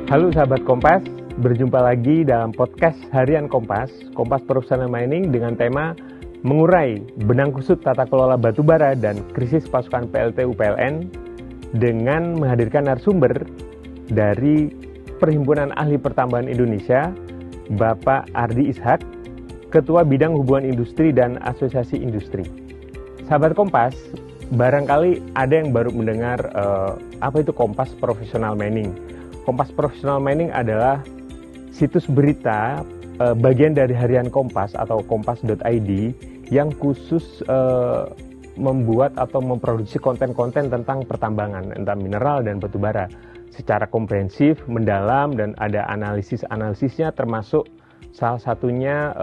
Halo sahabat Kompas, berjumpa lagi dalam podcast harian Kompas Professional Mining dengan tema mengurai benang kusut tata kelola batubara dan krisis pasokan PLTU PLN dengan menghadirkan narasumber dari Perhimpunan Ahli Pertambangan Indonesia, Bapak Ardi Ishak, Ketua Bidang Hubungan Industri dan Asosiasi Industri. Sahabat Kompas, barangkali ada yang baru mendengar apa itu Kompas Professional Mining. Kompas Professional Mining adalah situs berita bagian dari harian Kompas atau kompas.id yang khusus membuat atau memproduksi konten-konten tentang pertambangan, entah mineral dan batubara secara komprehensif, mendalam, dan ada analisis-analisisnya, termasuk salah satunya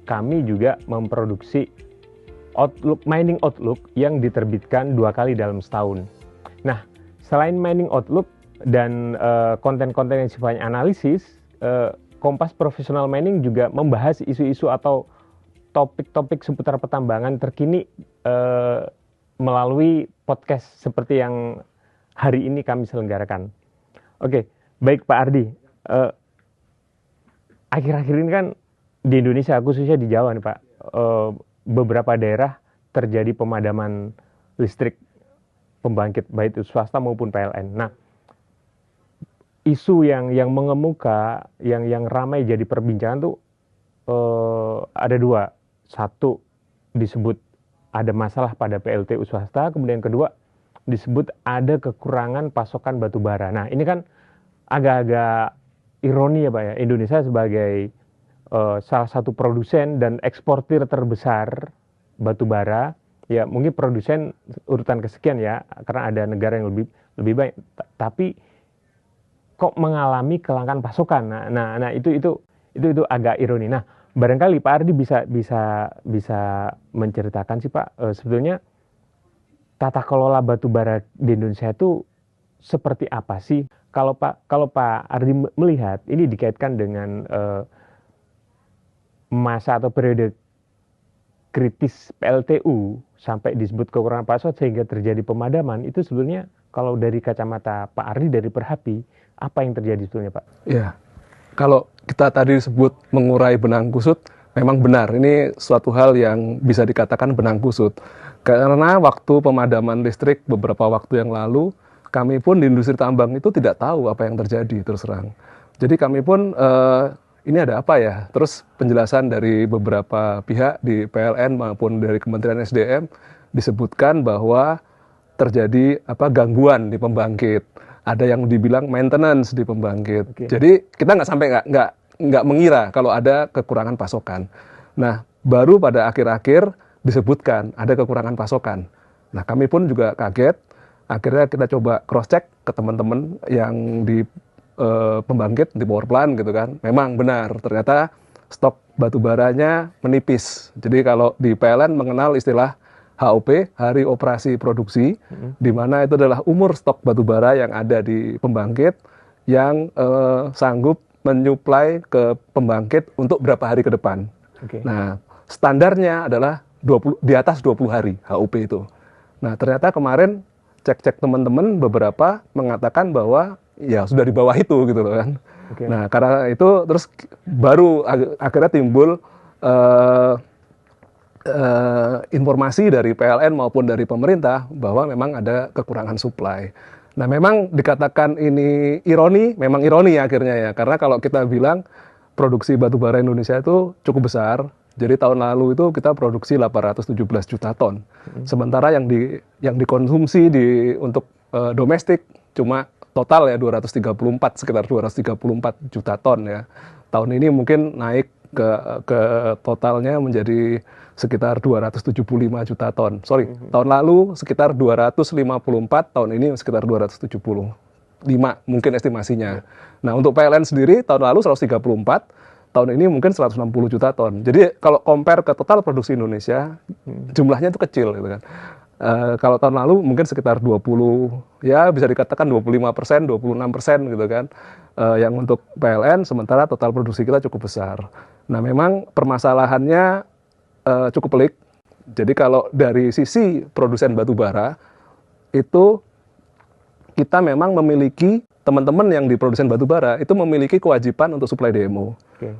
kami juga memproduksi Mining Outlook yang diterbitkan 2 kali dalam setahun. Nah, selain Mining Outlook dan konten-konten yang sifatnya analisis, Kompas Professional Mining juga membahas isu-isu atau topik-topik seputar pertambangan terkini melalui podcast seperti yang hari ini kami selenggarakan. Oke, baik Pak Ardi. Akhir-akhir ini kan di Indonesia, khususnya di Jawa nih Pak, beberapa daerah terjadi pemadaman listrik pembangkit baik itu swasta maupun PLN. Nah, isu yang mengemuka, yang ramai jadi perbincangan tuh ada 2. Satu, disebut ada masalah pada PLTU swasta, kemudian kedua disebut ada kekurangan pasokan batu bara. Nah, ini kan agak-agak ironi ya Pak ya, Indonesia sebagai salah satu produsen dan eksportir terbesar batu bara, ya mungkin produsen urutan kesekian ya, karena ada negara yang lebih baik, tapi kok mengalami kelangkaan pasokan. Nah itu agak ironi. Nah, barangkali Pak Ardi bisa menceritakan sih Pak, sebetulnya tata kelola batubara di Indonesia itu seperti apa sih? Kalau Pak Ardi melihat ini dikaitkan dengan masa atau periode kritis PLTU sampai disebut kekurangan pasokan sehingga terjadi pemadaman, itu sebetulnya kalau dari kacamata Pak Ardi, dari Perhapi, apa yang terjadi sebetulnya Pak? Ya, kalau kita tadi sebut mengurai benang kusut, memang benar. Ini suatu hal yang bisa dikatakan benang kusut. Karena waktu pemadaman listrik beberapa waktu yang lalu, kami pun di industri tambang itu tidak tahu apa yang terjadi terus terang. Jadi kami pun, ini ada apa ya? Terus penjelasan dari beberapa pihak di PLN maupun dari Kementerian SDM disebutkan bahwa terjadi gangguan di pembangkit. Ada yang dibilang maintenance di pembangkit. Okay. Jadi kita nggak mengira kalau ada kekurangan pasokan. Nah, baru pada akhir-akhir disebutkan ada kekurangan pasokan. Nah, kami pun juga kaget. Akhirnya kita coba cross check ke teman-teman yang di pembangkit, di power plant gitu kan. Memang benar, ternyata stok batu baranya menipis. Jadi kalau di PLN mengenal istilah HOP, hari operasi produksi, di mana itu adalah umur stok batubara yang ada di pembangkit yang sanggup menyuplai ke pembangkit untuk berapa hari ke depan. Okay. Nah, standarnya adalah di atas 20 hari HOP itu. Nah, ternyata kemarin cek-cek teman-teman beberapa mengatakan bahwa ya sudah di bawah itu gitu loh kan. Okay. Nah, karena itu terus baru akhirnya timbul informasi dari PLN maupun dari pemerintah bahwa memang ada kekurangan suplai. Nah, memang dikatakan ini ironi, memang ironi ya akhirnya ya. Karena kalau kita bilang produksi batubara Indonesia itu cukup besar. Jadi tahun lalu itu kita produksi 817 juta ton. Sementara yang dikonsumsi untuk domestik cuma total ya sekitar 234 juta ton ya. Tahun ini mungkin naik ke totalnya menjadi sekitar 275 juta ton. Tahun lalu sekitar 254, tahun ini sekitar 275 mungkin estimasinya. Nah, untuk PLN sendiri tahun lalu 134, tahun ini mungkin 160 juta ton. Jadi kalau compare ke total produksi Indonesia, jumlahnya itu kecil gitu kan. Kalau tahun lalu mungkin sekitar 20, ya bisa dikatakan 25%, 26% gitu kan. Yang untuk PLN, sementara total produksi kita cukup besar. Nah, memang permasalahannya cukup pelik. Jadi kalau dari sisi produsen batu bara, itu kita memang memiliki teman-teman yang di produsen batu bara itu memiliki kewajiban untuk supply DMO.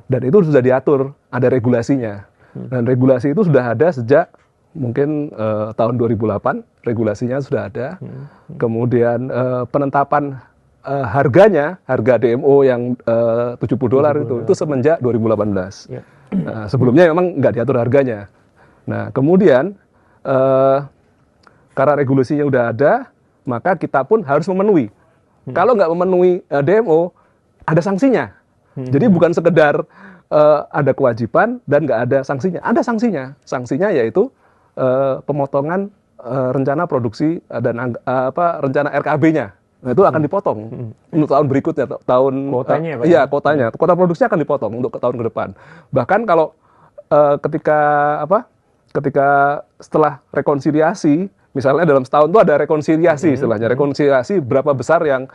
Dan itu sudah diatur, ada regulasinya. Dan regulasi itu sudah ada sejak mungkin tahun 2008, regulasinya sudah ada. Kemudian penetapan harganya, harga DMO yang $70 itu semenjak 2018. Nah, sebelumnya memang nggak diatur harganya. Nah, kemudian karena regulasinya udah ada, maka kita pun harus memenuhi. Kalau nggak memenuhi DMO, ada sanksinya. Jadi bukan sekedar ada kewajiban dan nggak ada sanksinya. Ada sanksinya. Sanksinya yaitu pemotongan rencana produksi dan rencana RKB-nya. Nah, itu akan dipotong untuk tahun berikutnya, tahun kuotanya, Pak? Iya, kuotanya. Kuota produksi akan dipotong untuk tahun ke depan. Bahkan kalau ketika setelah rekonsiliasi, misalnya dalam setahun itu ada rekonsiliasi istilahnya, rekonsiliasi berapa besar yang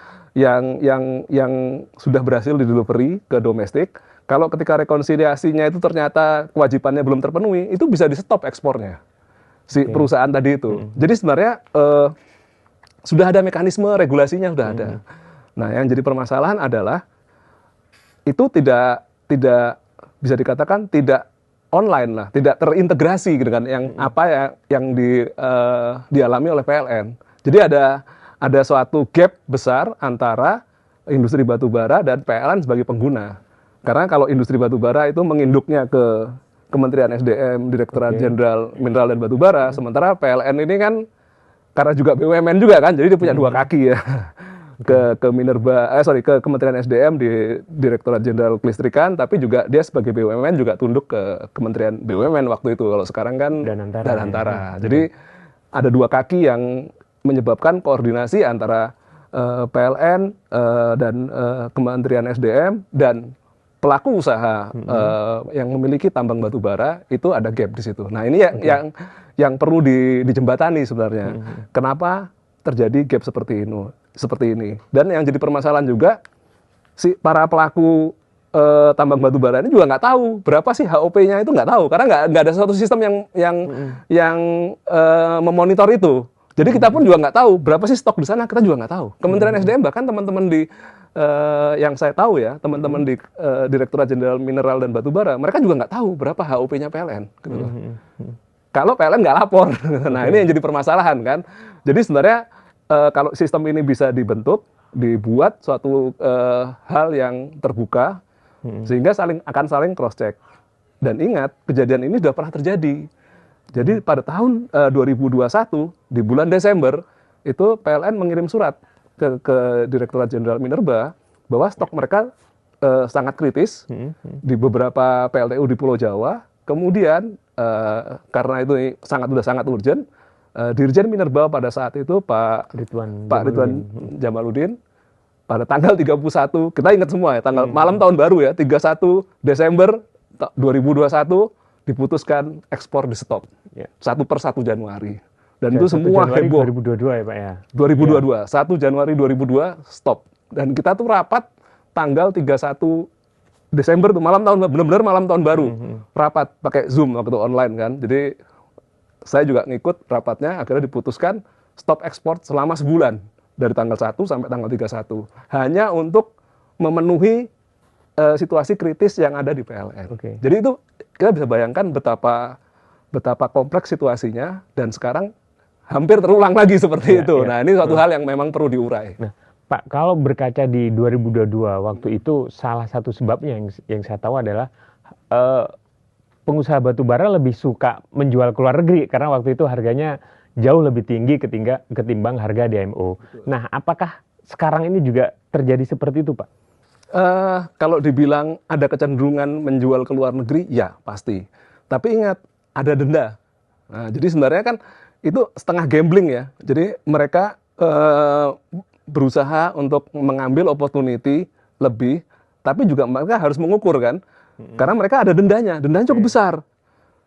sudah berhasil di delivery ke domestik. Kalau ketika rekonsiliasinya itu ternyata kewajibannya belum terpenuhi, itu bisa di stop ekspornya si perusahaan tadi itu. Jadi sebenarnya sudah ada mekanisme regulasinya, sudah ada. Nah, yang jadi permasalahan adalah itu tidak bisa dikatakan tidak online lah, tidak terintegrasi dengan yang dialami oleh PLN. Jadi ada suatu gap besar antara industri batubara dan PLN sebagai pengguna. Karena kalau industri batubara itu menginduknya ke Kementerian SDM, Direktorat Jenderal Mineral dan Batubara, sementara PLN ini kan karena juga BUMN juga kan, jadi dia punya dua kaki ya. Ke Kementerian SDM di Direktorat Jenderal Kelistrikan, tapi juga dia sebagai BUMN juga tunduk ke Kementerian BUMN waktu itu. Kalau sekarang kan Danantara. Jadi ada dua kaki yang menyebabkan koordinasi antara PLN dan Kementerian SDM dan pelaku usaha yang memiliki tambang batu bara itu ada gap di situ. Nah, ini yang perlu dijembatani sebenarnya. Kenapa terjadi gap seperti ini? Dan yang jadi permasalahan juga si para pelaku tambang batu bara ini juga nggak tahu berapa sih HOP-nya, itu nggak tahu karena nggak ada suatu sistem yang memonitor itu. Jadi kita pun juga nggak tahu berapa sih stok di sana, kita juga nggak tahu. Kementerian SDM bahkan teman-teman di yang saya tahu ya, teman-teman di Direktorat Jenderal Mineral dan Batubara, mereka juga nggak tahu berapa HOP-nya PLN. Gitu loh. Kalau PLN nggak lapor, nah ini yang jadi permasalahan kan. Jadi sebenarnya kalau sistem ini bisa dibuat suatu hal yang terbuka, sehingga akan saling cross check. Dan ingat, kejadian ini sudah pernah terjadi. Jadi pada tahun 2021 di bulan Desember itu PLN mengirim surat ke Direktorat Jenderal Minerba bahwa stok mereka sangat kritis di beberapa PLTU di Pulau Jawa. Kemudian karena itu sudah sangat urgent, Dirjen Minerba pada saat itu Pak Ridwan Jamaluddin pada tanggal 31, kita ingat semua ya, malam tahun baru ya, 31 Desember 2021 diputuskan ekspor di stop. 1/1 Januari. Dan itu semua heboh. 2022 ya Pak ya? 2022, 1 Januari 2022 stop. Dan kita tuh rapat tanggal 31 Desember tuh benar-benar malam tahun baru. Rapat pakai Zoom waktu itu online kan. Jadi saya juga ngikut rapatnya, akhirnya diputuskan stop ekspor selama sebulan dari tanggal 1 sampai tanggal 31. Hanya untuk memenuhi situasi kritis yang ada di PLN. Jadi itu kita bisa bayangkan betapa kompleks situasinya dan sekarang hampir terulang lagi seperti itu. Nah, ini suatu hal yang memang perlu diurai. Nah, Pak, kalau berkaca di 2022 waktu itu salah satu sebabnya yang saya tahu adalah pengusaha batubara lebih suka menjual ke luar negeri karena waktu itu harganya jauh lebih tinggi ketimbang harga DMO. Nah, apakah sekarang ini juga terjadi seperti itu, Pak? Kalau dibilang ada kecenderungan menjual ke luar negeri, ya pasti. Tapi ingat, ada denda. Nah, jadi sebenarnya kan itu setengah gambling ya. Jadi mereka berusaha untuk mengambil opportunity lebih, tapi juga mereka harus mengukur kan. Karena mereka ada dendanya cukup besar.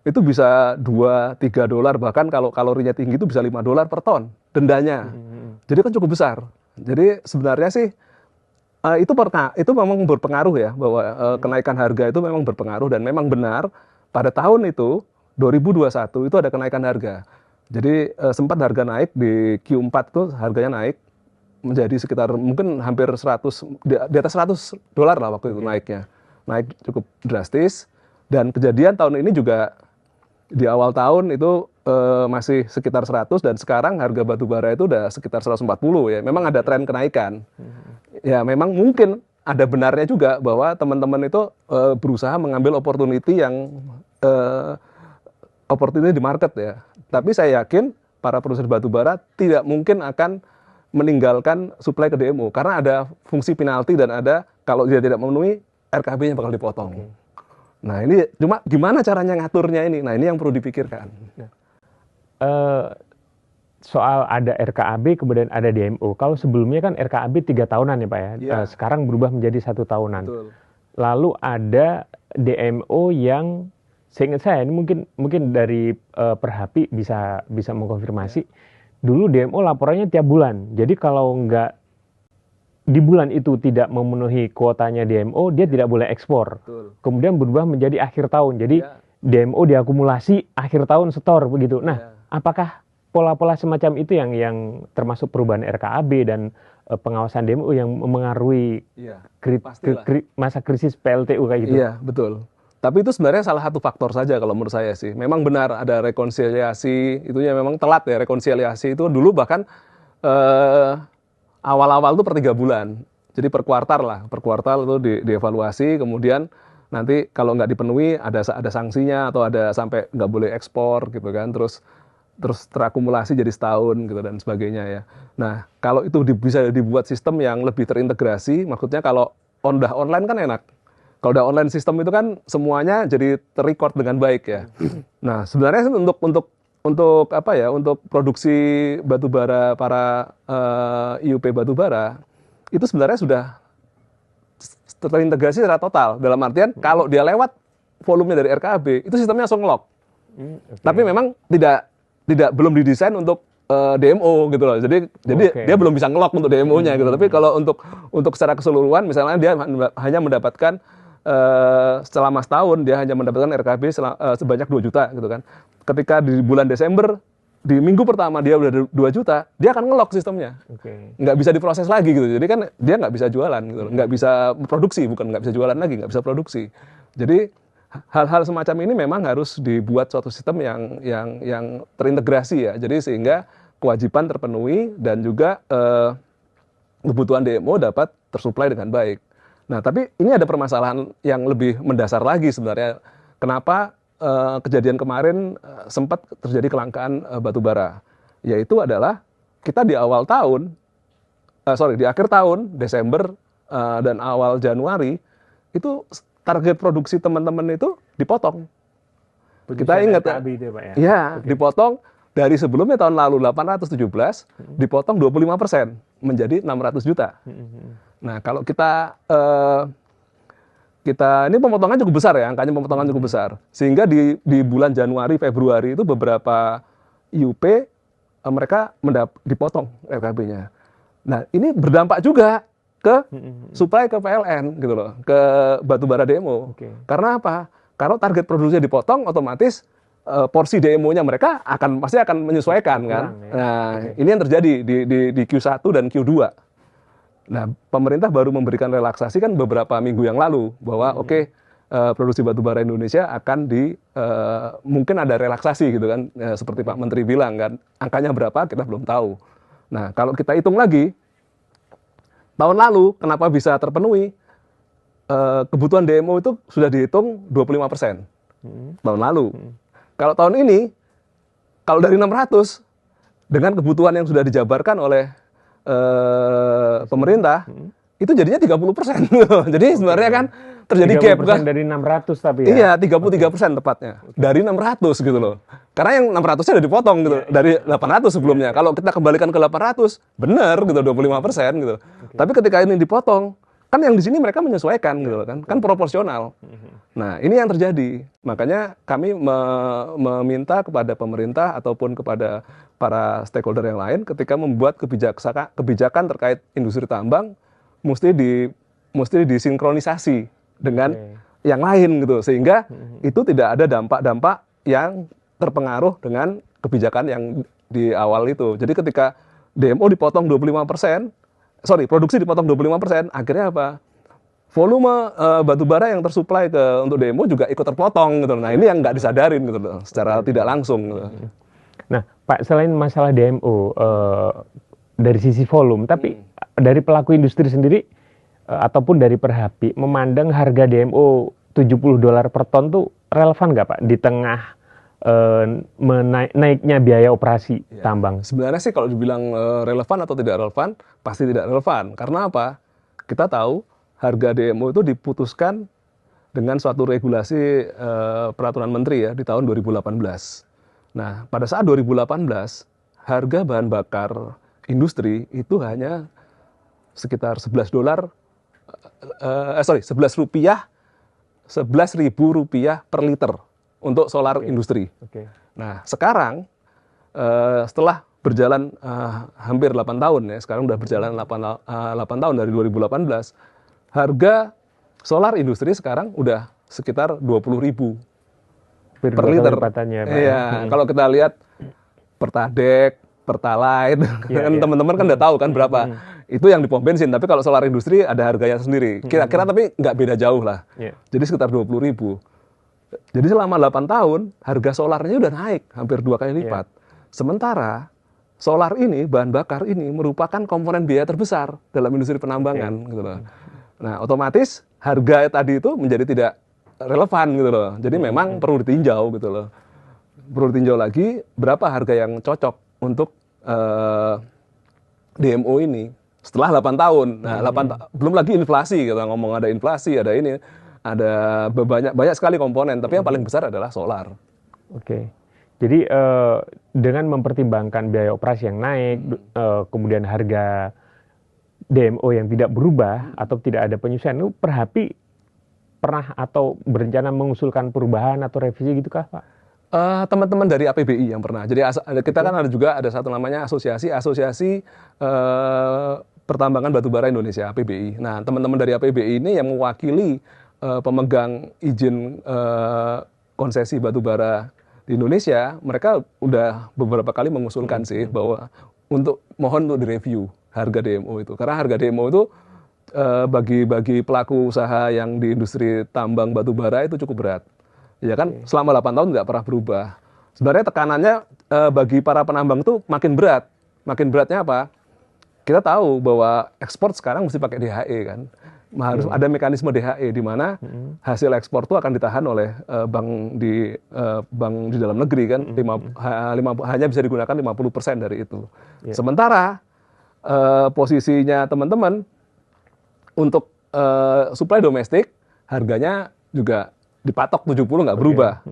Itu bisa $2-3, bahkan kalau kalorinya tinggi itu bisa $5 per ton dendanya. Jadi kan cukup besar. Jadi sebenarnya sih itu memang berpengaruh ya, bahwa kenaikan harga itu memang berpengaruh dan memang benar pada tahun itu 2021 itu ada kenaikan harga. Jadi sempat harga naik di Q4 itu harganya naik menjadi sekitar mungkin hampir 100, di atas $100 lah waktu itu naiknya. Naik cukup drastis, dan kejadian tahun ini juga di awal tahun itu masih sekitar 100, dan sekarang harga batu bara itu udah sekitar 140 ya. Memang ada tren kenaikan. Ya memang mungkin ada benarnya juga bahwa teman-teman itu berusaha mengambil opportunity opportunity di market ya. Tapi saya yakin para produsen batu bara tidak mungkin akan meninggalkan supply ke DMO karena ada fungsi penalti, dan ada kalau dia tidak memenuhi RKB-nya bakal dipotong. Nah ini cuma gimana caranya ngaturnya ini. Nah ini yang perlu dipikirkan. Soal ada RKAB kemudian ada DMO. Kalau sebelumnya kan RKAB 3 tahunan ya Pak ya. Iya. Sekarang berubah menjadi 1 tahunan. Betul. Lalu ada DMO yang seingat saya ini mungkin dari Perhapi bisa mengkonfirmasi. Dulu DMO laporannya tiap bulan. Jadi kalau nggak di bulan itu tidak memenuhi kuotanya DMO, dia tidak boleh ekspor. Betul. Kemudian berubah menjadi akhir tahun. Jadi DMO diakumulasi akhir tahun setor begitu. Nah, apakah pola-pola semacam itu yang termasuk perubahan RKAB dan pengawasan DMO yang memengaruhi masa krisis PLTU kayak gitu? Iya, betul. Tapi itu sebenarnya salah satu faktor saja kalau menurut saya sih. Memang benar ada rekonsiliasi, itunya memang telat ya rekonsiliasi itu dulu bahkan awal-awal itu per 3 bulan. Jadi per kuartal itu dievaluasi, kemudian nanti kalau nggak dipenuhi ada sanksinya atau ada sampai nggak boleh ekspor gitu kan, terus terakumulasi jadi setahun gitu dan sebagainya ya. Nah kalau itu bisa dibuat sistem yang lebih terintegrasi, maksudnya kalau udah online kan enak. Kalau udah online sistem itu kan semuanya jadi terrecord dengan baik ya. Nah sebenarnya untuk apa ya, untuk produksi batubara para IUP batubara itu sebenarnya sudah terintegrasi secara total. Dalam artian kalau dia lewat volumenya dari RKAB itu sistemnya langsung lock. Tapi memang belum didesain untuk DMO gitu loh. Jadi dia belum bisa nge-lock untuk DMO-nya gitu. Tapi kalau untuk secara keseluruhan misalnya dia hanya mendapatkan selama setahun dia hanya mendapatkan RKB sebanyak 2 juta gitu kan. Ketika di bulan Desember di minggu pertama dia udah 2 juta, dia akan nge-lock sistemnya. Nggak bisa diproses lagi gitu. Jadi kan dia nggak bisa jualan gitu. Nggak bisa produksi, bukan nggak bisa jualan lagi, nggak bisa produksi. Jadi hal-hal semacam ini memang harus dibuat suatu sistem yang terintegrasi ya. Jadi sehingga kewajiban terpenuhi dan juga kebutuhan DMO dapat tersuplai dengan baik. Nah, tapi ini ada permasalahan yang lebih mendasar lagi sebenarnya. Kenapa kejadian kemarin sempat terjadi kelangkaan batu bara? Yaitu adalah kita di awal tahun, di akhir tahun, Desember dan awal Januari, itu target produksi teman-teman itu dipotong. Kita ingat ya, dipotong dari sebelumnya tahun lalu 817, dipotong 25% menjadi 600 juta. Nah, kalau kita ini pemotongan cukup besar ya, angkanya pemotongan cukup besar. Sehingga di bulan Januari, Februari itu beberapa IUP mereka dipotong RKB-nya. Nah, ini berdampak juga ke supply ke PLN gitu loh, ke batubara DMO. Karena apa? Kalau target produksinya dipotong, otomatis porsi DMO-nya mereka pasti akan menyesuaikan kan. Nah, ini yang terjadi di Q1 dan Q2. Nah, pemerintah baru memberikan relaksasi kan beberapa minggu yang lalu bahwa produksi batubara Indonesia akan mungkin ada relaksasi gitu kan, seperti Pak Menteri bilang kan, angkanya berapa kita belum tahu. Nah, kalau kita hitung lagi tahun lalu kenapa bisa terpenuhi, kebutuhan DMO itu sudah dihitung 25% tahun lalu. Kalau tahun ini, kalau dari 600 dengan kebutuhan yang sudah dijabarkan oleh pemerintah, itu jadinya 30%. Jadi sebenarnya kan terjadi gap kan. Dari 600 tapi ya? Iya, 33% tepatnya. Dari 600 gitu loh. Karena yang 600-nya udah dipotong gitu. Dari 800 sebelumnya. Kalau kita kembalikan ke 800, benar gitu, 25% gitu. Tapi ketika ini dipotong, kan yang di sini mereka menyesuaikan gitu loh kan. Kan proporsional. Nah, ini yang terjadi. Makanya kami meminta kepada pemerintah ataupun kepada para stakeholder yang lain ketika membuat kebijakan terkait industri tambang mesti disinkronisasi dengan yang lain gitu, sehingga itu tidak ada dampak-dampak yang terpengaruh dengan kebijakan yang di awal itu. Jadi ketika DMO dipotong 25%, produksi dipotong 25%, akhirnya apa? Volume batu bara yang tersuplai untuk demo juga ikut terpotong gitu. Nah, ini yang nggak disadarin gitu loh, secara tidak langsung gitu. Nah, Pak, selain masalah DMO dari sisi volume, tapi dari pelaku industri sendiri ataupun dari Perhapi memandang harga DMO $70 per ton tuh relevan nggak Pak di tengah naiknya biaya operasi tambang? Sebenarnya sih kalau dibilang relevan atau tidak relevan, pasti tidak relevan. Karena apa? Kita tahu harga DMO itu diputuskan dengan suatu regulasi peraturan menteri ya di tahun 2018. Nah, pada saat 2018, harga bahan bakar industri itu hanya sekitar $11 per liter untuk solar industri. Nah, sekarang setelah berjalan hampir 8 tahun ya, sekarang udah berjalan 8 tahun dari 2018, harga solar industri sekarang udah sekitar 20.000 per liter. Iya, kalau kita lihat Pertalite, kan teman-teman kan udah tahu kan berapa. Itu yang di pom bensin, tapi kalau solar industri ada harganya sendiri. Kira-kira tapi nggak beda jauh lah. Jadi sekitar 20.000. Jadi selama 8 tahun, harga solarnya udah naik hampir 2 kali lipat. Sementara solar ini, bahan bakar ini merupakan komponen biaya terbesar dalam industri penambangan. Gitu loh. Nah, otomatis harga tadi itu menjadi tidak relevan gitu loh. Jadi memang perlu ditinjau gitu loh. Perlu ditinjau lagi berapa harga yang cocok untuk DMO ini setelah 8 tahun. Nah, belum lagi inflasi, kita ngomong ada inflasi, ada ini, ada banyak sekali komponen, tapi yang paling besar adalah solar. Oke. Jadi dengan mempertimbangkan biaya operasi yang naik, kemudian harga DMO yang tidak berubah atau tidak ada penyesuaian, itu Perhapi pernah atau berencana mengusulkan perubahan atau revisi gitu kah, Pak? Teman-teman dari APBI yang pernah. Jadi kita kan ada satu namanya asosiasi pertambangan batubara Indonesia, APBI. Nah, teman-teman dari APBI ini yang mewakili pemegang izin konsesi batubara di Indonesia, mereka udah beberapa kali mengusulkan sih bahwa mohon untuk direview harga DMO itu. Karena harga DMO itu bagi pelaku usaha yang di industri tambang batubara itu cukup berat. Ya kan, selama 8 tahun tidak pernah berubah. Sebenarnya tekanannya bagi para penambang itu makin berat. Makin beratnya apa? Kita tahu bahwa ekspor sekarang mesti pakai DHE kan. Harus ada mekanisme DHE di mana hasil ekspor itu akan ditahan oleh bank di dalam negeri kan. Hanya bisa digunakan 50% dari itu. Sementara posisinya teman-teman untuk suplai domestik harganya juga dipatok 70 nggak berubah.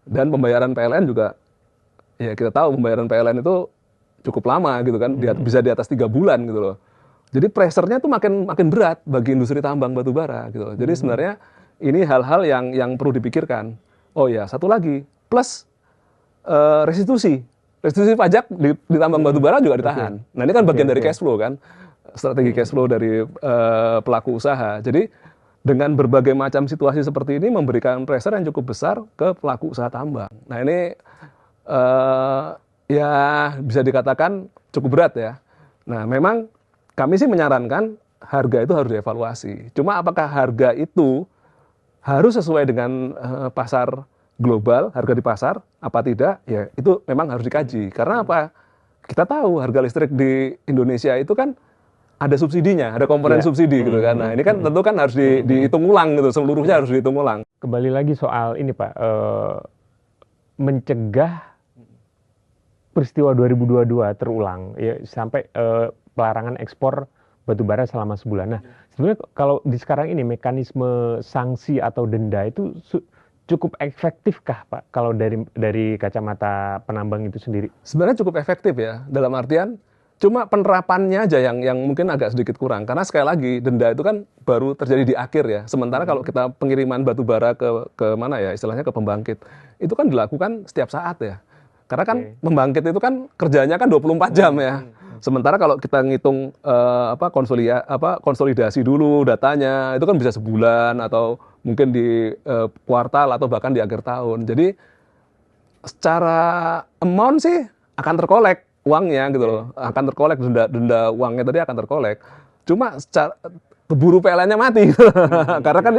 Dan pembayaran PLN juga, ya kita tahu pembayaran PLN itu cukup lama gitu kan, bisa di atas 3 bulan gitu loh. Jadi pressure-nya tuh makin berat bagi industri tambang batubara gitu loh. Jadi sebenarnya ini hal-hal yang perlu dipikirkan. Oh ya, satu lagi, plus restitusi pajak di tambang batubara juga ditahan. Nah ini kan bagian dari cash flow kan, strategi cash flow dari pelaku usaha. Jadi dengan berbagai macam situasi seperti ini memberikan pressure yang cukup besar ke pelaku usaha tambang. Nah ini ya bisa dikatakan cukup berat ya. Nah memang kami sih menyarankan harga itu harus dievaluasi. Cuma apakah harga itu harus sesuai dengan pasar global, harga di pasar, apa tidak? Ya itu memang harus dikaji. Karena apa? Kita tahu harga listrik di Indonesia itu kan ada subsidinya, ada komponen subsidi gitu kan. Nah ini kan tentu kan harus dihitung ulang gitu, seluruhnya harus dihitung ulang. Kembali lagi soal ini Pak, mencegah peristiwa 2022 terulang, ya sampai pelarangan ekspor batubara selama sebulan. Nah sebenarnya kalau di sekarang ini mekanisme sanksi atau denda itu cukup efektifkah Pak, kalau dari kacamata penambang itu sendiri? Sebenarnya cukup efektif ya, dalam artian cuma penerapannya aja yang mungkin agak sedikit kurang. Karena sekali lagi denda itu kan baru terjadi di akhir ya. Sementara kalau kita pengiriman batu bara ke mana ya, istilahnya ke pembangkit, itu kan dilakukan setiap saat ya. Karena kan pembangkit itu kan kerjanya kan 24 jam ya. Sementara kalau kita ngitung konsolidasi dulu datanya, itu kan bisa sebulan atau mungkin di kuartal atau bahkan di akhir tahun. Jadi secara amount sih akan terkolek uangnya gitu loh, akan terkolek, denda uangnya tadi akan terkolek. Cuma secara keburu PLN-nya mati. Karena kan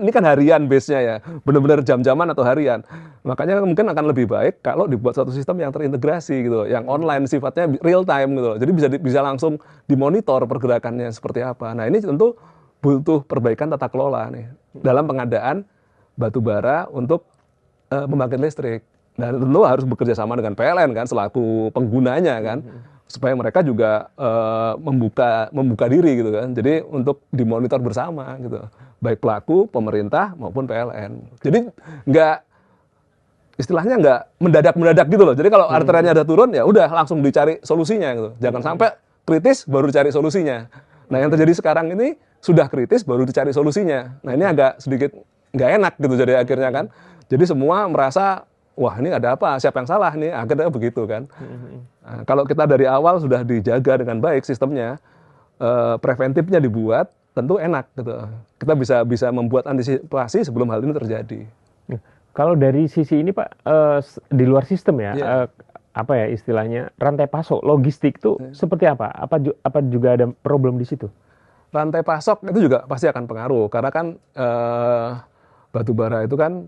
ini kan harian base-nya ya. Benar-benar jam-jaman atau harian. Makanya mungkin akan lebih baik kalau dibuat suatu sistem yang terintegrasi gitu, yang online sifatnya real time gitu. Jadi bisa langsung dimonitor pergerakannya seperti apa. Nah, ini tentu butuh perbaikan tata kelola nih dalam pengadaan batu bara untuk pembangkit listrik. Dan tentu harus bekerja sama dengan PLN kan selaku penggunanya kan, supaya mereka juga membuka diri gitu kan. Jadi untuk dimonitor bersama gitu, baik pelaku, pemerintah maupun PLN. Jadi istilahnya nggak mendadak gitu loh. Jadi kalau arterianya ada turun ya udah langsung dicari solusinya gitu. Jangan sampai kritis baru cari solusinya. Nah, yang terjadi sekarang ini sudah kritis baru dicari solusinya. Nah, ini agak sedikit nggak enak gitu jadi akhirnya kan. Jadi semua merasa wah ini ada apa, siapa yang salah nih, akhirnya begitu kan. Nah, kalau kita dari awal sudah dijaga dengan baik sistemnya, preventifnya dibuat, tentu enak gitu. Kita bisa membuat antisipasi sebelum hal ini terjadi. Kalau dari sisi ini Pak, di luar sistem ya, apa ya istilahnya, rantai pasok, logistik itu seperti apa? Apa juga ada problem di situ? Rantai pasok itu juga pasti akan pengaruh, karena kan batu bara itu kan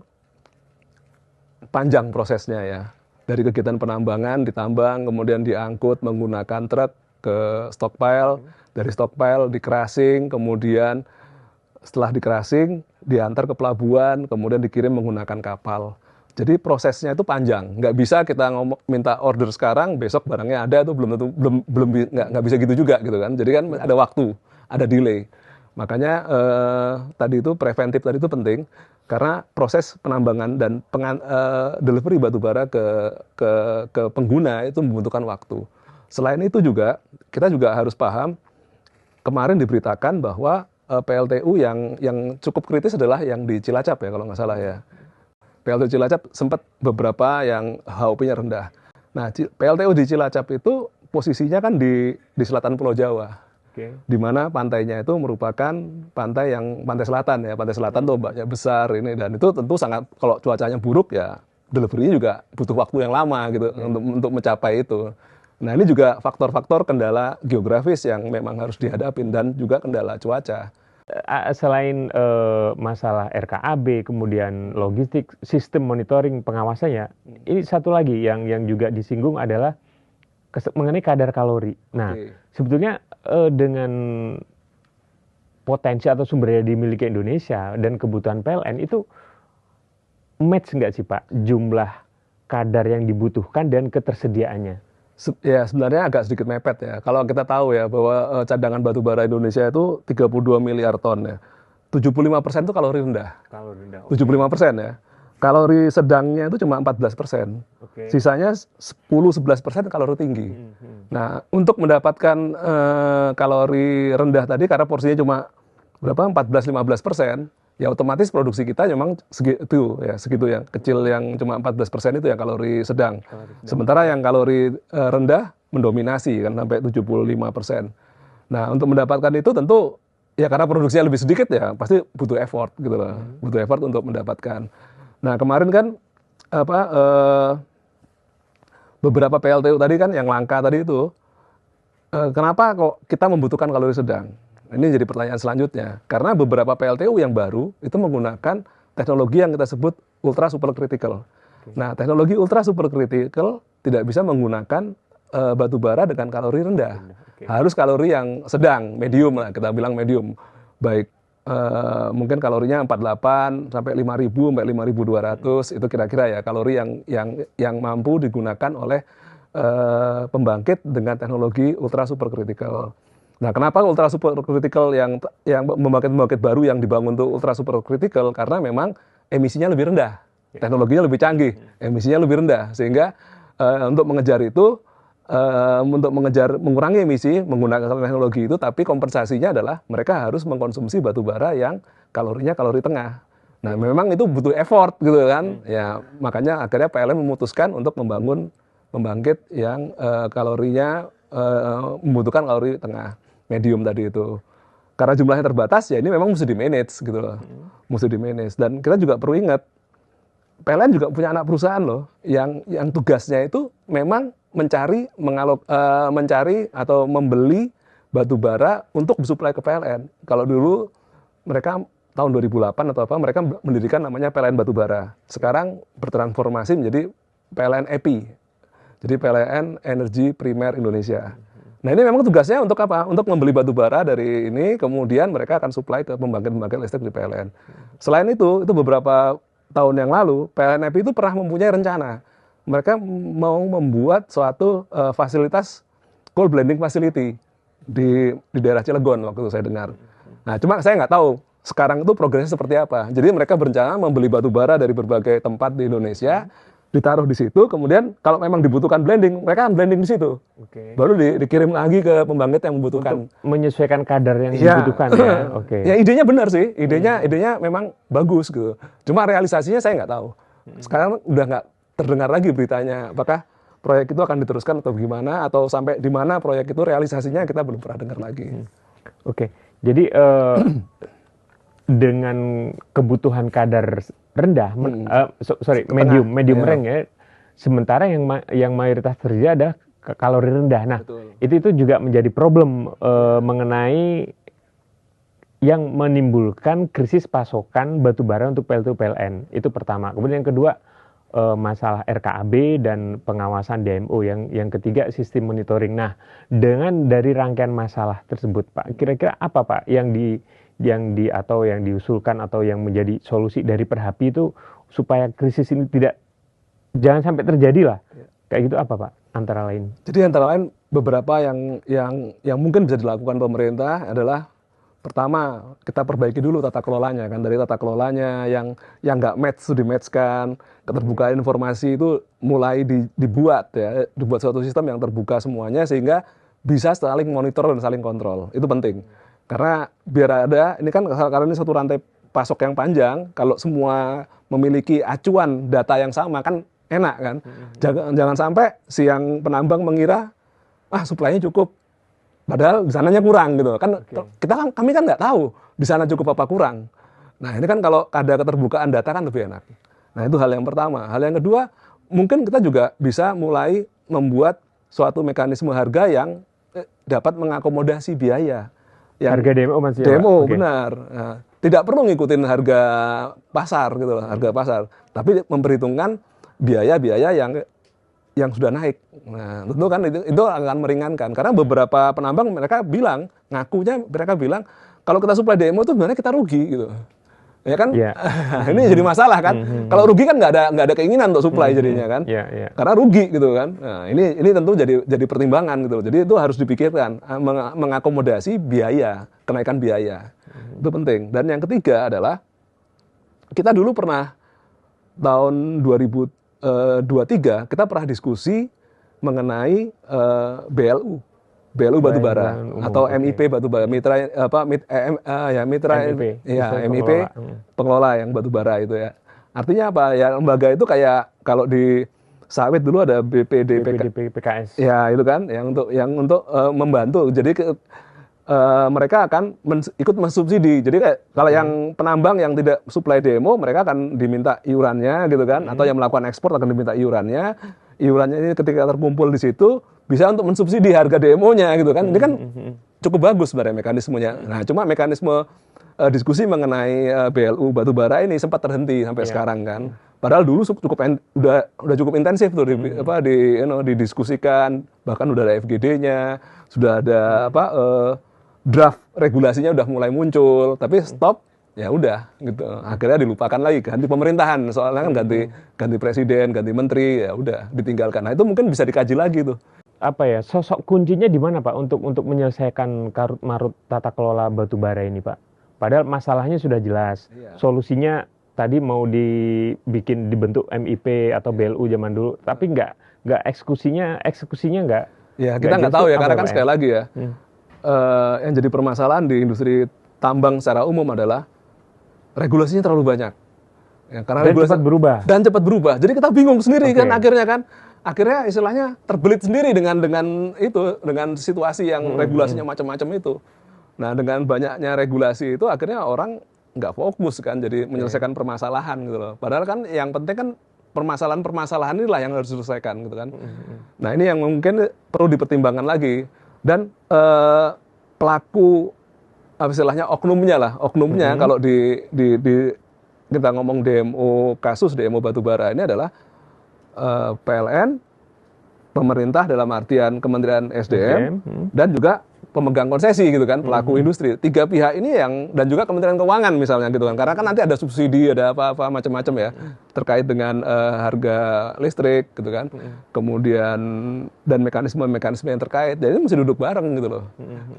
panjang prosesnya ya. Dari kegiatan penambangan, ditambang, kemudian diangkut menggunakan truk ke stockpile, dari stockpile di crushing, kemudian setelah di crushing diantar ke pelabuhan, kemudian dikirim menggunakan kapal. Jadi prosesnya itu panjang, nggak bisa kita minta order sekarang, besok barangnya ada, itu belum nggak bisa gitu juga gitu kan. Jadi kan ada waktu, ada delay. Makanya tadi itu preventif tadi itu penting. Karena proses penambangan dan delivery batu bara ke pengguna itu membutuhkan waktu. Selain itu juga, kita juga harus paham, kemarin diberitakan bahwa PLTU yang cukup kritis adalah yang di Cilacap ya, kalau nggak salah ya. PLTU Cilacap sempat beberapa yang HOP-nya rendah. Nah, PLTU di Cilacap itu posisinya kan di selatan Pulau Jawa. Di mana pantainya itu merupakan pantai selatan ya, pantai selatan tuh ombaknya besar ini, dan itu tentu sangat, kalau cuacanya buruk ya delivery-nya juga butuh waktu yang lama gitu untuk mencapai itu. Nah, ini juga faktor-faktor kendala geografis yang memang harus dihadapin dan juga kendala cuaca. Selain masalah RKAB, kemudian logistik, sistem monitoring pengawasannya, ini satu lagi yang juga disinggung adalah mengenai kadar kalori. Nah, sebetulnya dengan potensi atau sumber daya dimiliki Indonesia dan kebutuhan PLN itu match nggak sih Pak, jumlah kadar yang dibutuhkan dan ketersediaannya? Ya, sebenarnya agak sedikit mepet ya. Kalau kita tahu ya bahwa cadangan batu bara Indonesia itu 32 miliar ton ya. 75% itu kalori rendah. 75% ya. Kalori sedangnya itu cuma 14%. Sisanya 10-11% kalori tinggi. Nah, untuk mendapatkan kalori rendah tadi, karena porsinya cuma berapa, 14-15%, ya otomatis produksi kita memang segitu yang kecil, yang cuma 14% itu yang kalori sedang. Sementara yang kalori rendah mendominasi kan sampai 75%. Nah, untuk mendapatkan itu tentu ya karena produksinya lebih sedikit ya pasti butuh effort gitu loh. Butuh effort untuk mendapatkan. Nah, kemarin kan beberapa PLTU tadi kan yang langka tadi itu, kenapa kok kita membutuhkan kalori sedang? Ini jadi pertanyaan selanjutnya. Karena beberapa PLTU yang baru itu menggunakan teknologi yang kita sebut ultra supercritical. Nah, teknologi ultra supercritical tidak bisa menggunakan batu bara dengan kalori rendah. Harus kalori yang sedang, medium lah, kita bilang medium. Baik mungkin kalorinya 48 sampai 5.000 sampai 5.200, itu kira-kira ya kalori yang mampu digunakan oleh pembangkit dengan teknologi ultra supercritical. Nah, kenapa ultra supercritical yang pembangkit baru yang dibangun untuk ultra supercritical? Karena memang emisinya lebih rendah, teknologinya lebih canggih, emisinya lebih rendah, sehingga untuk mengejar itu, untuk mengurangi emisi menggunakan teknologi itu, tapi kompensasinya adalah mereka harus mengkonsumsi batu bara yang kalorinya kalori tengah. Nah, memang itu butuh effort gitu kan. Ya, makanya akhirnya PLN memutuskan untuk membangun pembangkit yang kalorinya membutuhkan kalori tengah, medium tadi itu. Karena jumlahnya terbatas, ya ini memang mesti di-manage gitu loh. Mesti di-manage. Dan kita juga perlu ingat, PLN juga punya anak perusahaan loh, yang tugasnya itu memang mencari atau membeli batu bara untuk disuplai ke PLN. Kalau dulu mereka tahun 2008 atau apa, mereka mendirikan namanya PLN Batubara. Sekarang bertransformasi menjadi PLN EPI. Jadi PLN Energi Primer Indonesia. Nah ini memang tugasnya untuk apa? Untuk membeli batu bara dari ini, kemudian mereka akan supply ke pembangkit-pembangkit listrik di PLN. Selain itu beberapa tahun yang lalu, PLN EPI itu pernah mempunyai rencana. Mereka mau membuat suatu fasilitas coal blending facility di daerah Cilegon waktu itu saya dengar. Nah cuma saya nggak tahu sekarang itu progresnya seperti apa. Jadi mereka berencana membeli batu bara dari berbagai tempat di Indonesia, ditaruh di situ, kemudian kalau memang dibutuhkan blending, mereka akan blending di situ. Baru dikirim lagi ke pembangkit yang membutuhkan. Untuk menyesuaikan kadar yang dibutuhkan ya. Ya idenya benar sih, idenya memang bagus gitu. Cuma realisasinya saya nggak tahu. Sekarang udah nggak terdengar lagi beritanya, apakah proyek itu akan diteruskan atau gimana, atau sampai di mana proyek itu realisasinya kita belum pernah dengar lagi. Jadi dengan kebutuhan kadar rendah, medium rank ya. Sementara yang mayoritas terjadi ada kalori rendah. Nah, itu juga menjadi problem mengenai yang menimbulkan krisis pasokan batu bara untuk PLTU PLN. Itu pertama. Kemudian yang kedua masalah RKAB dan pengawasan DMO. Yang ketiga sistem monitoring. Nah, dengan dari rangkaian masalah tersebut, Pak, kira-kira apa Pak yang diusulkan atau yang menjadi solusi dari Perhapi itu supaya krisis ini jangan sampai terjadi lah. Kayak gitu apa Pak? Antara lain. Jadi antara lain beberapa yang mungkin bisa dilakukan pemerintah adalah pertama kita perbaiki dulu tata kelolanya kan, dari tata kelolanya yang nggak match itu di-matchkan, keterbukaan informasi itu mulai dibuat suatu sistem yang terbuka semuanya sehingga bisa saling monitor dan saling kontrol. Itu penting. Karena biar ada, ini kan karena ini satu rantai pasok yang panjang, kalau semua memiliki acuan data yang sama kan enak kan. Jangan sampai si yang penambang mengira, suplainya cukup, padahal di sananya kurang gitu. Kan kami kan nggak tahu di sana cukup apa kurang. Nah ini kan kalau ada keterbukaan data kan lebih enak. Nah itu hal yang pertama. Hal yang kedua, mungkin kita juga bisa mulai membuat suatu mekanisme harga yang dapat mengakomodasi biaya. Harga DMO masih DMO benar. Nah, tidak perlu ngikutin harga pasar gitu loh, harga pasar, tapi memperhitungkan biaya-biaya yang sudah naik. Nah, tentu kan itu akan meringankan karena beberapa penambang mereka bilang kalau kita suplai DMO itu sebenarnya kita rugi gitu. Ya kan? Ini jadi masalah kan. Kalau rugi kan nggak ada keinginan untuk supply jadinya kan. Karena rugi gitu kan. Nah, ini tentu jadi pertimbangan gitu loh. Jadi itu harus dipikirkan mengakomodasi kenaikan biaya. Itu penting. Dan yang ketiga adalah kita dulu pernah tahun 2023 kita pernah diskusi mengenai BLU batubara atau MIP batubara, mitra MIP pengelola yang batubara itu ya. Artinya apa? Ya lembaga itu kayak kalau di sawit dulu ada BPDPKS. Ya itu kan yang untuk membantu. Jadi mereka akan ikut mensubsidi. Jadi kalau yang penambang yang tidak supply demo, mereka akan diminta iurannya gitu kan, atau yang melakukan ekspor akan diminta iurannya. Iurannya ini ketika terkumpul di situ bisa untuk mensubsidi harga demo-nya gitu kan. Ini kan cukup bagus sebenarnya mekanismenya. Nah, cuma mekanisme diskusi mengenai BLU batubara ini sempat terhenti sampai sekarang kan. Padahal dulu udah cukup intensif tuh didiskusikan, bahkan udah ada FGD-nya, sudah ada draft regulasinya udah mulai muncul, tapi stop. Ya udah gitu, akhirnya dilupakan lagi, ganti pemerintahan, soalnya kan ganti presiden, ganti menteri, ya udah ditinggalkan. Nah itu mungkin bisa dikaji lagi tuh. Apa ya, sosok kuncinya di mana Pak untuk menyelesaikan karut marut tata kelola batubara ini Pak? Padahal masalahnya sudah jelas, solusinya tadi mau dibentuk MIP atau BLU zaman dulu, tapi nggak eksekusinya nggak. Ya kita nggak tahu ya, karena kan sekali lagi ya, yang jadi permasalahan di industri tambang secara umum adalah regulasinya terlalu banyak. Ya, karena dan cepat berubah. Jadi kita bingung sendiri kan akhirnya istilahnya terbelit sendiri dengan situasi yang regulasinya macam-macam itu. Nah, dengan banyaknya regulasi itu akhirnya orang nggak fokus kan, jadi menyelesaikan permasalahan gitu loh. Padahal kan yang penting kan permasalahan inilah yang harus diselesaikan gitu kan. Nah, ini yang mungkin perlu dipertimbangkan lagi. Dan pelaku apa istilahnya oknumnya kalau di kita ngomong kasus DMO batubara ini adalah PLN, pemerintah dalam artian Kementerian SDM dan juga pemegang konsesi gitu kan, pelaku industri. Tiga pihak ini dan juga Kementerian Keuangan misalnya gitu kan. Karena kan nanti ada subsidi, ada apa-apa macam-macam ya terkait dengan harga listrik gitu kan. Kemudian dan mekanisme-mekanisme yang terkait. Jadi mesti duduk bareng gitu loh.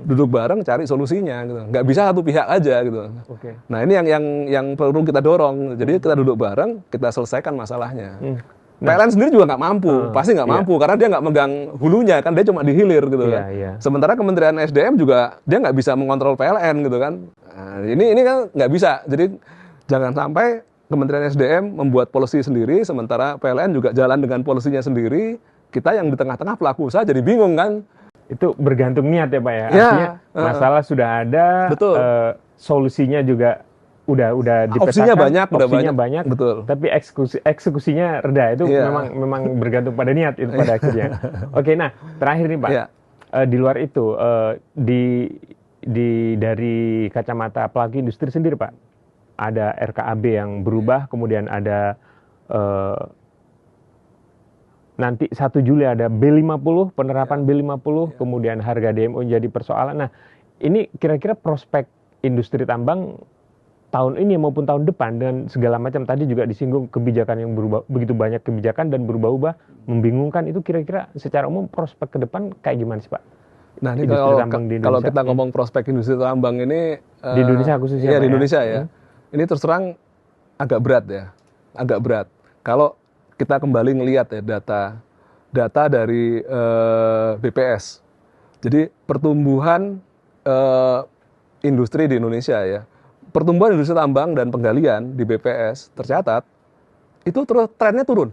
Duduk bareng cari solusinya gitu. Nggak bisa satu pihak aja gitu. Nah, ini yang perlu kita dorong. Jadi kita duduk bareng, kita selesaikan masalahnya. PLN sendiri juga nggak mampu, pasti nggak mampu karena dia nggak megang hulunya kan, dia cuma di hilir gitu kan. Sementara Kementerian SDM juga dia nggak bisa mengontrol PLN gitu kan. Nah, ini kan nggak bisa. Jadi jangan sampai Kementerian SDM membuat policy sendiri, sementara PLN juga jalan dengan polisinya sendiri. Kita yang di tengah-tengah pelaku usaha jadi bingung kan. Itu bergantung niat ya Pak ya. Artinya masalah sudah ada, solusinya juga udah dipetakan, opsinya banyak, betul. Tapi eksekusinya rendah. Itu memang bergantung pada niat itu pada akhirnya. Oke, nah terakhir nih Pak, di luar itu dari kacamata pelaku industri sendiri Pak, ada RKAB yang berubah, kemudian ada nanti 1 Juli ada B50, penerapan B50, kemudian harga DMO jadi persoalan. Nah, ini kira-kira prospek industri tambang tahun ini maupun tahun depan dan segala macam, tadi juga disinggung kebijakan yang berubah, begitu banyak kebijakan dan berubah-ubah, membingungkan. Itu kira-kira secara umum prospek ke depan kayak gimana sih Pak? Nah, ini kalau kita ngomong prospek industri tambang ini di Indonesia khususnya di Indonesia ya. Ini terus terang agak berat. Kalau kita kembali ngelihat ya data dari BPS. Jadi pertumbuhan industri di Indonesia ya. Pertumbuhan industri tambang dan penggalian di BPS tercatat itu terus trennya turun.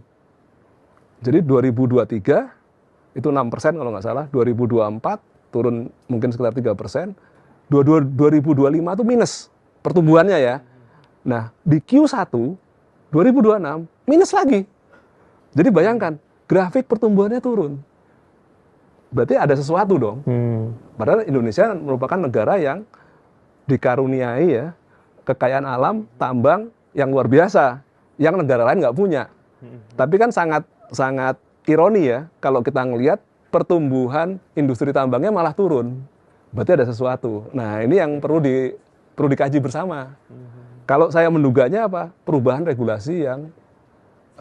Jadi 2023 itu 6% kalau nggak salah, 2024 turun mungkin sekitar 3%, 2025 itu minus pertumbuhannya ya. Nah, di Q1 2026 minus lagi. Jadi bayangkan, grafik pertumbuhannya turun. Berarti ada sesuatu dong. Padahal Indonesia merupakan negara yang dikaruniai ya kekayaan alam tambang yang luar biasa, yang negara lain nggak punya. Tapi kan sangat ironi ya kalau kita ngelihat pertumbuhan industri tambangnya malah turun. Berarti ada sesuatu. Nah, ini yang perlu dikaji bersama. Kalau saya menduganya apa? Perubahan regulasi yang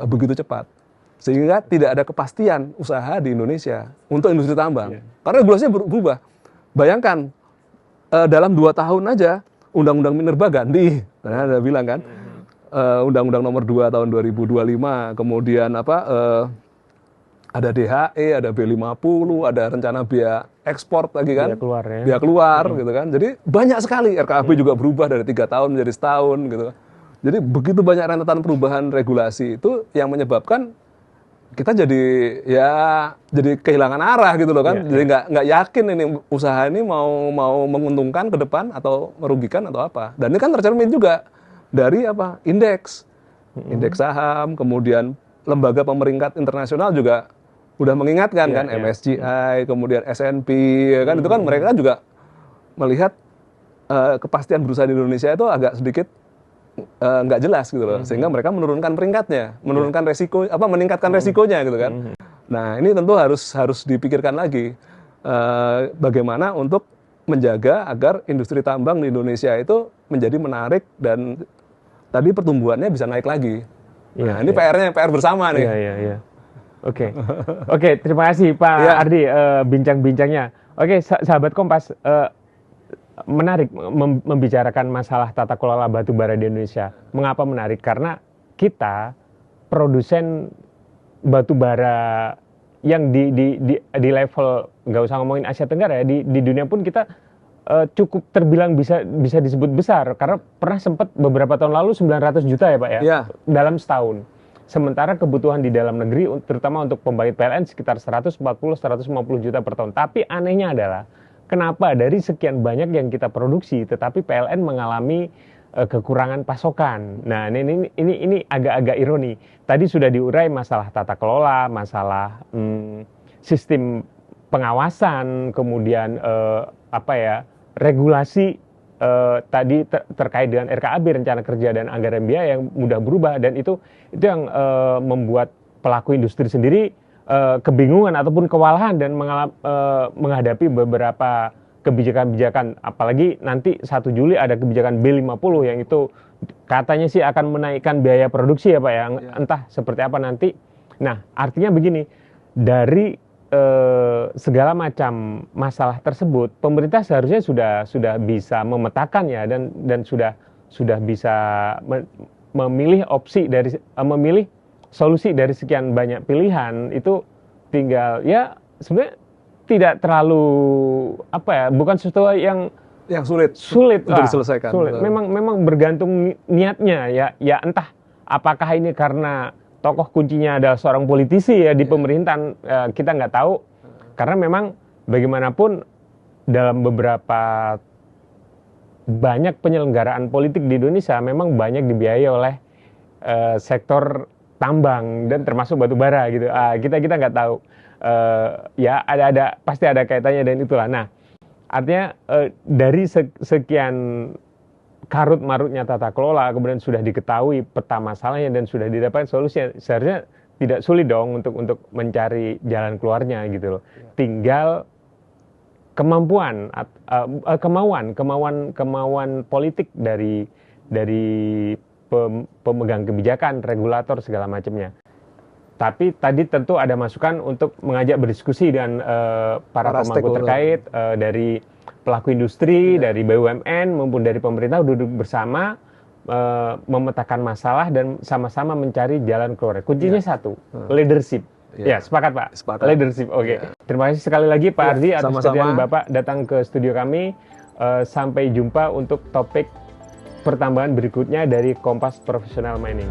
begitu cepat. Sehingga tidak ada kepastian usaha di Indonesia untuk industri tambang. Karena regulasinya berubah. Bayangkan, dalam 2 tahun aja Undang-Undang Minerba ganti. Nah, ada bilang kan, Undang-Undang Nomor 2 tahun 2025, kemudian ada DHE, ada B50, ada rencana biaya ekspor lagi kan, biaya keluar gitu kan. Jadi banyak sekali. RKAB juga berubah dari 3 tahun menjadi setahun gitu. Jadi begitu banyak rentetan perubahan regulasi itu yang menyebabkan kita jadi kehilangan arah gitu loh kan. Jadi nggak yakin ini usaha ini mau menguntungkan ke depan atau merugikan atau apa. Dan ini kan tercermin juga dari indeks saham, kemudian lembaga pemeringkat internasional juga udah mengingatkan kan, MSCI, kemudian S&P kan, itu kan mereka kan juga melihat kepastian berusaha di Indonesia itu agak sedikit nggak jelas gitu loh, sehingga mereka menurunkan peringkatnya, menurunkan resiko, meningkatkan resikonya gitu kan. Nah, ini tentu harus dipikirkan lagi bagaimana untuk menjaga agar industri tambang di Indonesia itu menjadi menarik dan tadi pertumbuhannya bisa naik lagi. Nah, ini PR bersama nih. Oke, terima kasih Pak Ardi bincang-bincangnya. Oke, sahabat Kompas, menarik membicarakan masalah tata kelola batubara di Indonesia. Mengapa menarik? Karena kita produsen batubara yang di level, nggak usah ngomongin Asia Tenggara ya, di dunia pun kita cukup terbilang bisa disebut besar. Karena pernah sempat beberapa tahun lalu 900 juta ya Pak ya, dalam setahun. Sementara kebutuhan di dalam negeri, terutama untuk pembangkit PLN sekitar 140-150 juta per tahun. Tapi anehnya adalah, kenapa dari sekian banyak yang kita produksi, tetapi PLN mengalami kekurangan pasokan. Nah, ini agak-agak ironi. Tadi sudah diurai masalah tata kelola, masalah sistem pengawasan, kemudian regulasi tadi terkait dengan RKAB, rencana kerja dan anggaran biaya yang mudah berubah, dan itu yang membuat pelaku industri sendiri kebingungan ataupun kewalahan dan menghadapi beberapa kebijakan-kebijakan, apalagi nanti 1 Juli ada kebijakan B50 yang itu katanya sih akan menaikkan biaya produksi ya Pak ya, entah seperti apa nanti. Nah, artinya begini, dari segala macam masalah tersebut, pemerintah seharusnya sudah bisa memetakan ya, dan sudah bisa memilih memilih solusi dari sekian banyak pilihan. Itu tinggal ya sebenarnya tidak terlalu bukan sesuatu yang sulit untuk diselesaikan. Sulit. Memang bergantung niatnya ya, entah apakah ini karena tokoh kuncinya adalah seorang politisi ya di pemerintahan, kita nggak tahu, karena memang bagaimanapun dalam beberapa banyak penyelenggaraan politik di Indonesia memang banyak dibiayai oleh sektor tambang dan termasuk batu bara gitu. Kita nggak tahu, ya pasti ada kaitannya dan itulah. Nah, artinya dari sekian karut marutnya tata kelola, kemudian sudah diketahui peta masalahnya dan sudah didapatkan solusinya, seharusnya tidak sulit dong untuk mencari jalan keluarnya gitu loh. Tinggal kemauan politik dari pemegang kebijakan, regulator segala macamnya. Tapi tadi tentu ada masukan untuk mengajak berdiskusi dengan para pemangku terkait, dari pelaku industri, dari BUMN maupun dari pemerintah, duduk bersama, memetakan masalah dan sama-sama mencari jalan keluar. Kuncinya satu, leadership. Ya, sepakat Pak? Sepakat. Leadership, oke. Terima kasih sekali lagi Pak Ardi atas kesediaan Bapak datang ke studio kami. Sampai jumpa untuk topik pertambahan berikutnya dari Kompas Professional Mining.